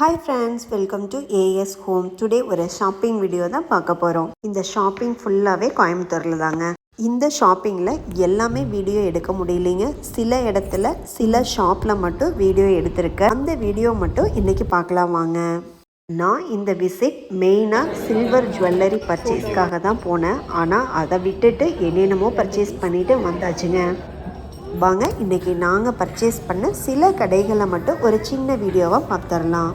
Hi friends, welcome to AS Home. Today ஒரு shopping video தான் பார்க்க போகிறோம். இந்த ஷாப்பிங் ஃபுல்லாகவே கோயம்புத்தூரில் தாங்க. இந்த ஷாப்பிங்கில் எல்லாமே வீடியோ எடுக்க முடியலைங்க. சில இடத்துல சில ஷாப்பில் மட்டும் வீடியோ எடுத்திருக்கேன். அந்த வீடியோ மட்டும் இன்றைக்கி பார்க்கலாம் வாங்க. நான் இந்த விசிட் மெயினாக சில்வர் ஜுவல்லரி பர்ச்சேஸ்க்காக தான் போனேன். ஆனால் அதை விட்டுட்டு என்னென்னமோ பர்ச்சேஸ் பண்ணிவிட்டு வந்தாச்சுங்க. வாங்க இன்றைக்கி நாங்கள் பர்ச்சேஸ் பண்ண சில கடைகளை மட்டும் ஒரு சின்ன வீடியோவாக பார்த்துடலாம்.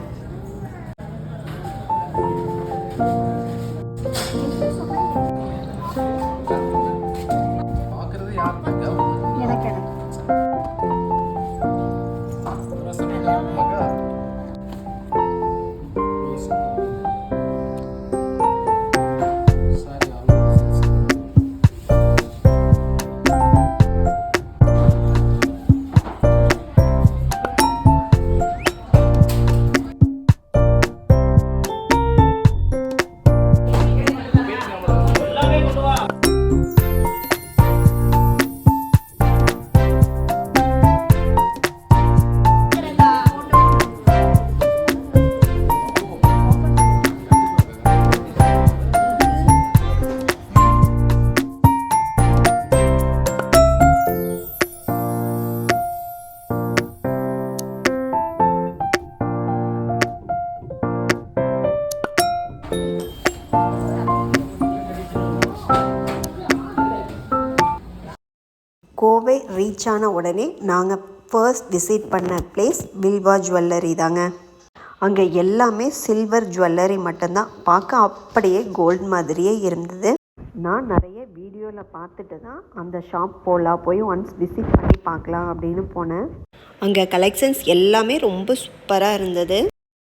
கோவை ரீச் ஆன உடனே நாங்கள் ஃபர்ஸ்ட் விசிட் பண்ண பிளேஸ் பில்வா ஜுவல்லரி தாங்க. அங்கே எல்லாமே சில்வர் ஜுவல்லரி மட்டும்தான். பார்க்க அப்படியே கோல்டு மாதிரியே இருந்தது. நான் நிறைய வீடியோவில் பார்த்துட்டு தான் அந்த ஷாப் போய் ஒன்ஸ் விசிட் பண்ணி பார்க்கலாம் அப்படின்னு போனேன். அங்கே கலெக்ஷன்ஸ் எல்லாமே ரொம்ப சூப்பராக இருந்தது.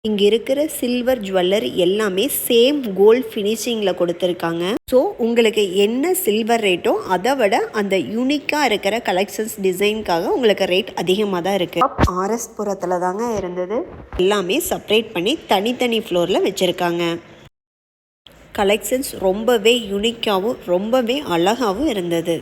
இங்கே இருக்கிற சில்வர் ஜுவல்லரி எல்லாமே சேம் கோல்ட் ஃபினிஷிங்கில் கொடுத்துருக்காங்க. ஸோ உங்களுக்கு என்ன சில்வர் ரேட்டோ அதை விட அந்த யூனிக்காக இருக்கிற கலெக்ஷன்ஸ் டிசைனுக்காக உங்களுக்கு ரேட் அதிகமாக தான் இருக்குது. ஆர்எஸ் புரத்தில் தாங்க இருந்தது. எல்லாமே செப்பரேட் பண்ணி தனித்தனி ஃப்ளோரில் வச்சுருக்காங்க. கலெக்ஷன்ஸ் ரொம்பவே யூனிக்காகவும் ரொம்பவே அழகாகவும் இருந்தது.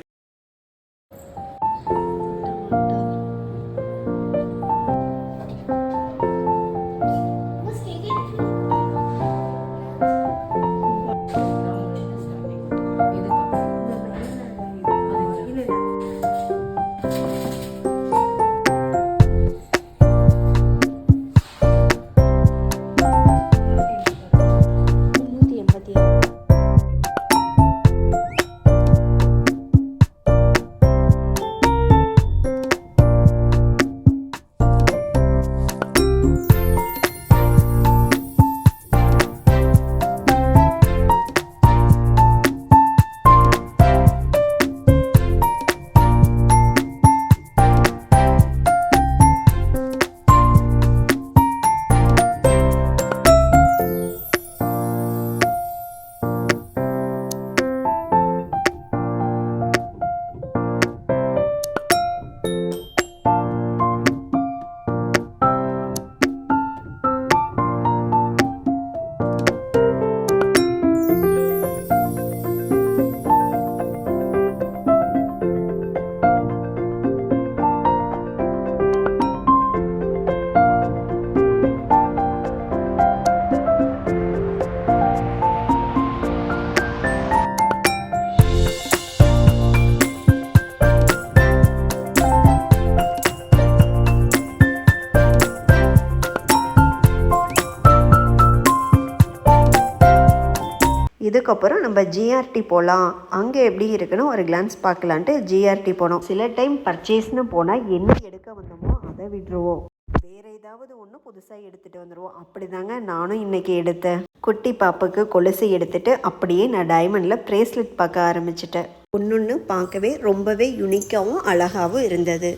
இதுக்கப்புறம் நம்ம ஜிஆர்டி போகலாம். அங்கே எப்படி இருக்குன்னு ஒரு கிளான்ஸ் பார்க்கலான்ட்டு ஜிஆர்டி போனோம். சில டைம் பர்ச்சேஸ்னு போனால் என்ன எடுக்க வந்தோமோ அதை விட்டுருவோம். வேறு ஏதாவது ஒன்று புதுசாக எடுத்துகிட்டு வந்துடுவோம். அப்படி தாங்க நானும் இன்றைக்கி எடுத்தேன். குட்டி பாப்புக்கு கொலுசு எடுத்துகிட்டு அப்படியே நான் டைமண்டில் ப்ரேஸ்லெட் பார்க்க ஆரம்பிச்சிட்டேன். ஒன்று பார்க்கவே ரொம்பவே யூனிக்காகவும் அழகாகவும் இருந்தது.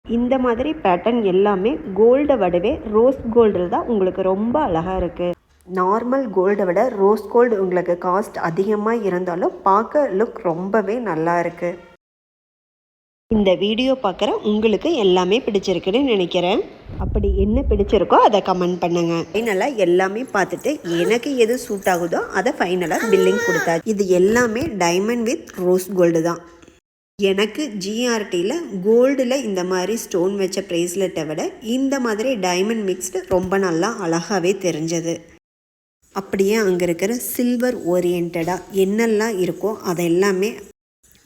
இந்த மாதிரி பேட்டர்ன் எல்லாமே கோல்டை விடவே ரோஸ் கோல்டில் தான் உங்களுக்கு ரொம்ப அழகாக இருக்குது. நார்மல் கோல்டை விட ரோஸ் கோல்டு உங்களுக்கு காஸ்ட் அதிகமாக இருந்தாலும் பார்க்க லுக் ரொம்பவே நல்லா இருக்குது. இந்த வீடியோ பார்க்குற உங்களுக்கு எல்லாமே பிடிச்சிருக்குன்னு நினைக்கிறேன். அப்படி என்ன பிடிச்சிருக்கோ அதை கமெண்ட் பண்ணுங்கள். ஃபைனலாக எல்லாமே பார்த்துட்டு எனக்கு எது சூட் ஆகுதோ அதை ஃபைனலாக பில்லிங் கொடுத்தாச்சு. இது எல்லாமே டைமண்ட் வித் ரோஸ் கோல்டு தான். எனக்கு ஜிஆர்டியில் கோல்டில் இந்த மாதிரி ஸ்டோன் வச்ச ப்ரேஸ்லெட்டை விட இந்த மாதிரி டைமண்ட் மிக்ஸ்டு ரொம்ப நல்லா அழகாகவே தெரிஞ்சது. அப்படியே அங்கே இருக்கிற சில்வர் ஓரியன்டாக என்னெல்லாம் இருக்கோ அதெல்லாமே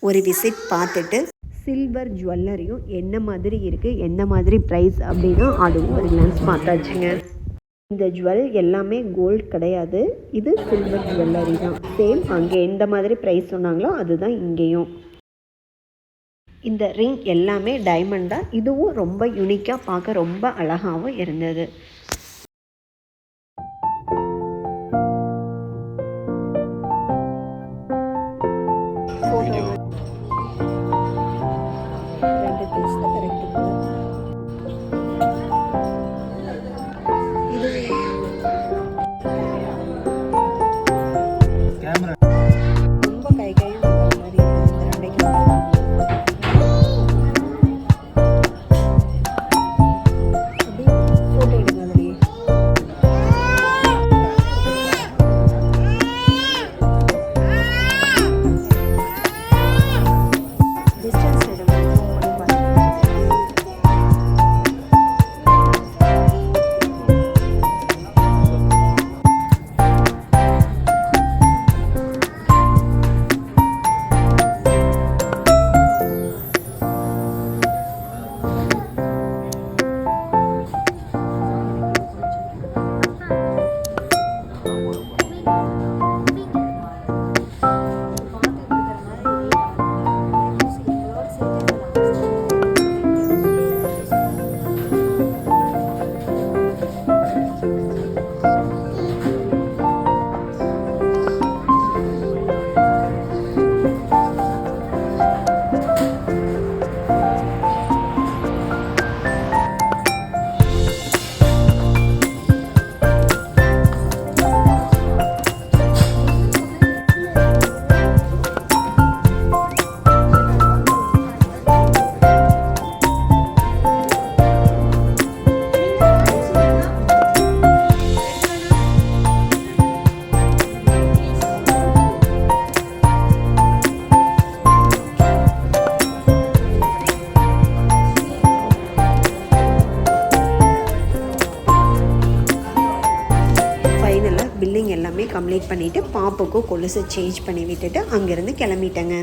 ஒரு விசிட் பார்த்துட்டு சில்வர் ஜுவல்லரியும் என்ன மாதிரி இருக்குது, எந்த மாதிரி ப்ரைஸ் அப்படின்னா அதுவும் ஒரு கிளான்ஸ் பார்த்தாச்சுங்க. இந்த ஜுவல் எல்லாமே கோல்டு கிடையாது, இது சில்வர் ஜுவல்லரி தான். சேம் அங்கே எந்த மாதிரி ப்ரைஸ் சொன்னாங்களோ அதுதான் இங்கேயும். இந்த ரிங் எல்லாமே டைமண்ட் தான். இதுவும் ரொம்ப யூனிக்காக பார்க்க ரொம்ப அழகாகவும் இருந்தது. எல்லாமே கம்ப்ளீட் பண்ணிவிட்டு பாப்புக்கு கொலுசை சேஞ்ச் பண்ணி விட்டுட்டு அங்கேருந்து கிளம்பிட்டேங்க.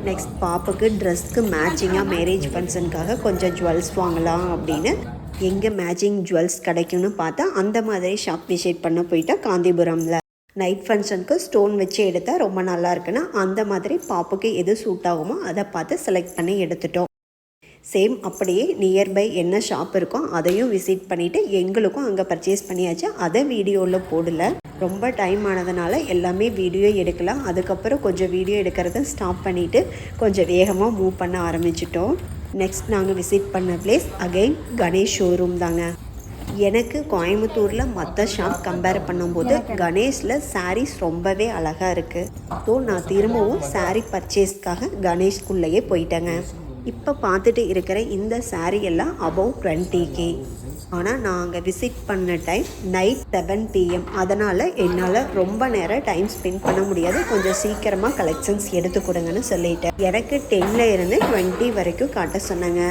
நெக்ஸ்ட் பாப்புக்கு ட்ரெஸ்க்கு மேட்சிங்காக மேரேஜ் ஃபங்க்ஷனுக்காக கொஞ்சம் ஜுவல்ஸ் வாங்கலாம் அப்படின்னு எங்கே மேட்சிங் ஜுவல்ஸ் கிடைக்கும்னு பார்த்தா அந்த மாதிரி ஷாப் விசிட் பண்ண போயிட்டா காந்திபுரமில். நைட் ஃபங்க்ஷனுக்கு ஸ்டோன் வச்சு எடுத்தால் ரொம்ப நல்லா இருக்குன்னா அந்த மாதிரி பாப்புக்கு எது சூட் ஆகுமோ அதை பார்த்து செலக்ட் பண்ணி எடுத்துட்டோம். சேம் அப்படியே நியர்பை என்ன ஷாப் இருக்கோ அதையும் விசிட் பண்ணிவிட்டு எங்களுக்கும் அங்கே பர்ச்சேஸ் பண்ணியாச்சு. அதை வீடியோவில் போடல, ரொம்ப டைம் ஆனதுனால எல்லாமே வீடியோ எடுக்கலாம். அதுக்கப்புறம் கொஞ்சம் வீடியோ எடுக்கிறத ஸ்டாப் பண்ணிவிட்டு கொஞ்சம் வேகமாக மூவ் பண்ண ஆரம்பிச்சிட்டோம். நெக்ஸ்ட் நாங்கள் விசிட் பண்ண பிளேஸ் அகெயின் கணேஷ் ஷோரூம் தாங்க. எனக்கு கோயம்புத்தூரில் மற்ற ஷாப் கம்பேர் பண்ணும்போது கணேஷில் சாரீஸ் ரொம்பவே அழகாக இருக்குது. ஸோ நான் திரும்பவும் சாரீ பர்ச்சேஸ்க்காக கணேஷ்குள்ளேயே போயிட்டேங்க. இப்போ பார்த்துட்டு இருக்கிற இந்த சாரீ எல்லாம் அபவ் 20K. ஆனால் நான் அங்கே விசிட் பண்ண டைம் நைட் 7 PM. அதனால் என்னால் ரொம்ப நேரம் டைம் ஸ்பெண்ட் பண்ண முடியாது. கொஞ்சம் சீக்கிரமாக கலெக்ஷன்ஸ் எடுத்து கொடுங்கன்னு சொல்லிட்டேன். எனக்கு 10ல் இருந்து 20 வரைக்கும் காட்ட சொன்னாங்க.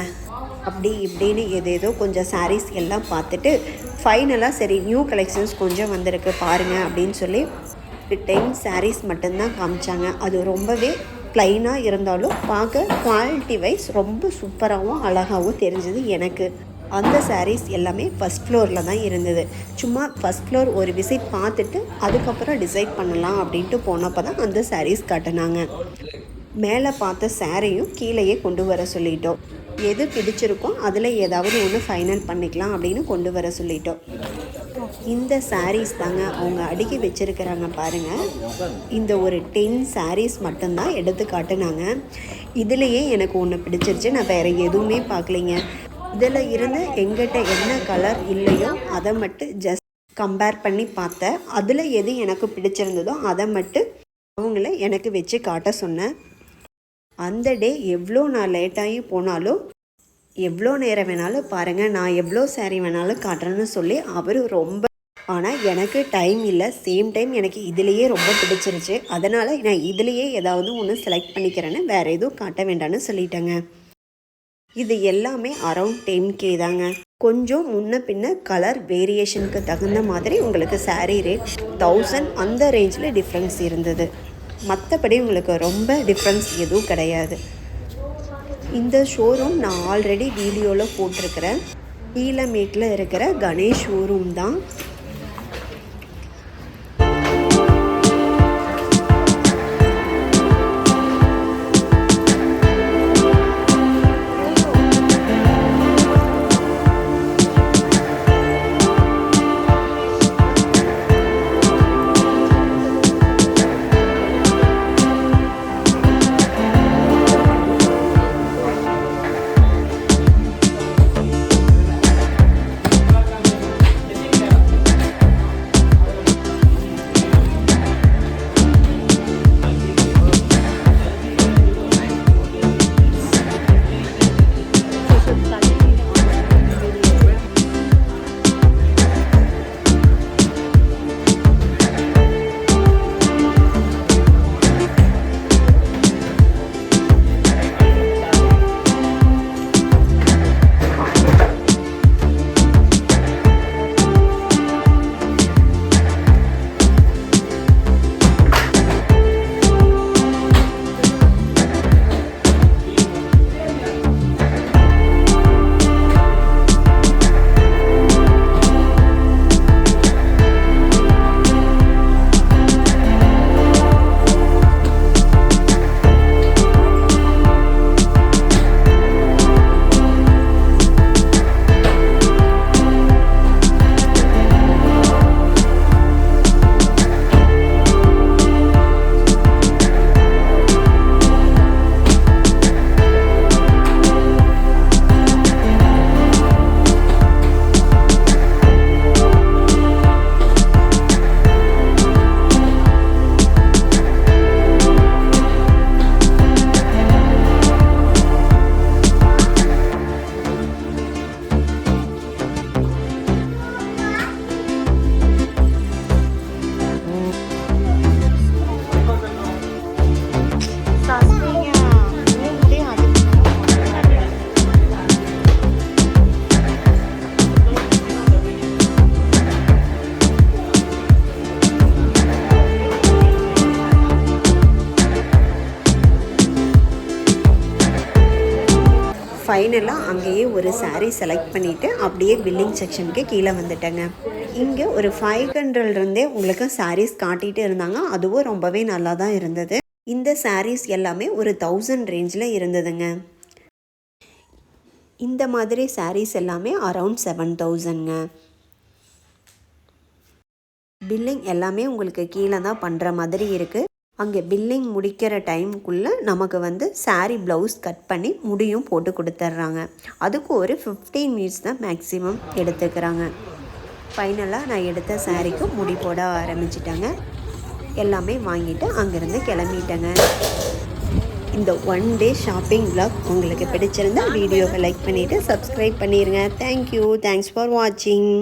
அப்படி இப்படின்னு ஏதேதோ கொஞ்சம் சாரீஸ் எல்லாம் பார்த்துட்டு ஃபைனலாக சரி நியூ கலெக்ஷன்ஸ் கொஞ்சம் வந்திருக்கு பாருங்கள் அப்படின்னு சொல்லி 10 சாரீஸ் மட்டும்தான் காமிச்சாங்க. அது ரொம்பவே ப்ளைனாக இருந்தாலும் பார்க்க குவாலிட்டி வைஸ் ரொம்ப சூப்பராகவும் அழகாகவும் தெரிஞ்சது எனக்கு. அந்த சாரீஸ் எல்லாமே ஃபஸ்ட் ஃப்ளோரில் தான் இருந்தது. சும்மா ஃபஸ்ட் ஃப்ளோர் ஒரு விசிட் பார்த்துட்டு அதுக்கப்புறம் டிசைட் பண்ணலாம் அப்படின்ட்டு போனப்போ தான் அந்த சாரீஸ் காட்டினாங்க. மேலே பார்த்த சாரியும் கீழேயே கொண்டு வர சொல்லிட்டோம். எது பிடிச்சிருக்கோ அதில் ஏதாவது ஒன்று ஃபைனல் பண்ணிக்கலாம் அப்படின்னு கொண்டு வர சொல்லிட்டோம். இந்த சாரீஸ் தாங்க அவங்க அடுக்கி வச்சுருக்கிறாங்க பாருங்கள். இந்த ஒரு 10 சாரீஸ் மட்டும்தான் எடுத்து காட்டுனாங்க. இதுலேயே எனக்கு ஒன்று பிடிச்சிருச்சு. நான் வேறு எதுவுமே பார்க்கலிங்க. இதில் இருந்து எங்கிட்ட என்ன கலர் இல்லையோ அதை மட்டும் ஜஸ்ட் கம்பேர் பண்ணி பார்த்தேன். அதில் எது எனக்கு பிடிச்சிருந்ததோ அதை மட்டும் அவங்கள எனக்கு வச்சு காட்ட சொன்னேன். அந்த டே எவ்வளோ நான் லேட்டாகி போனாலும் எவ்வளோ நேரம் வேணாலும் பாருங்கள், நான் எவ்வளோ சாரீ வேணாலும் காட்டுறேன்னு சொல்லி அவர் ரொம்ப ஆனால் எனக்கு டைம் இல்லை. சேம் டைம் எனக்கு இதுலேயே ரொம்ப பிடிச்சிருச்சு. அதனால் நான் இதுலேயே ஏதாவது ஒன்று செலக்ட் பண்ணிக்கிறேன்னு வேறு எதுவும் காட்ட வேண்டாம்னு சொல்லிட்டேங்க. இது எல்லாமே அரௌண்ட் 10K தாங்க. கொஞ்சம் முன்ன பின்ன கலர் வேரியேஷனுக்கு தகுந்த மாதிரி உங்களுக்கு சாரீ ரேட் 1000 அந்த ரேஞ்சில் டிஃப்ரென்ஸ் இருந்தது. மற்றபடி உங்களுக்கு ரொம்ப டிஃப்ரென்ஸ் எதுவும் கிடையாது. இந்த ஷோரூம் நான் ஆல்ரெடி வீடியோவில் போட்டிருக்கிறேன். ஈலமேட்டில் இருக்கிற கணேஷ் ஷோரூம் தான். ஃபைனலாக அங்கேயே ஒரு சாரீ செலக்ட் பண்ணிவிட்டு அப்படியே பில்லிங் செக்ஷனுக்கு கீழே வந்துட்டேங்க. இங்கே ஒரு 500 உங்களுக்கு சாரீஸ் காட்டிகிட்டு இருந்தாங்க. அதுவும் ரொம்பவே நல்லா தான் இருந்தது. இந்த சாரீஸ் எல்லாமே ஒரு 1000 ரேஞ்சில் இருந்ததுங்க. இந்த மாதிரி சாரீஸ் எல்லாமே அரவுண்ட் 7000ங்க. பில்லிங் எல்லாமே உங்களுக்கு கீழே தான் பண்ணுற மாதிரி இருக்குது. அங்கே பில்லிங் முடிக்கிற டைமுக்குள்ளே நமக்கு வந்து சாரீ ப்ளவுஸ் கட் பண்ணி முடியும் போட்டு கொடுத்துட்றாங்க. அதுக்கு ஒரு 15 மினிட்ஸ் தான் மேக்ஸிமம் எடுத்துக்கிறாங்க. ஃபைனலாக நான் எடுத்த சாரீக்கு முடி போட ஆரம்பிச்சிட்டாங்க. எல்லாமே வாங்கிட்டு அங்கேருந்து கிளம்பிட்டேங்க. இந்த 1 டே ஷாப்பிங் vlog உங்களுக்கு பிடிச்சிருந்தா வீடியோவை லைக் பண்ணிவிட்டு சப்ஸ்கிரைப் பண்ணிடுங்க. தேங்க்யூ. தேங்க்ஸ் ஃபார் வாட்சிங்.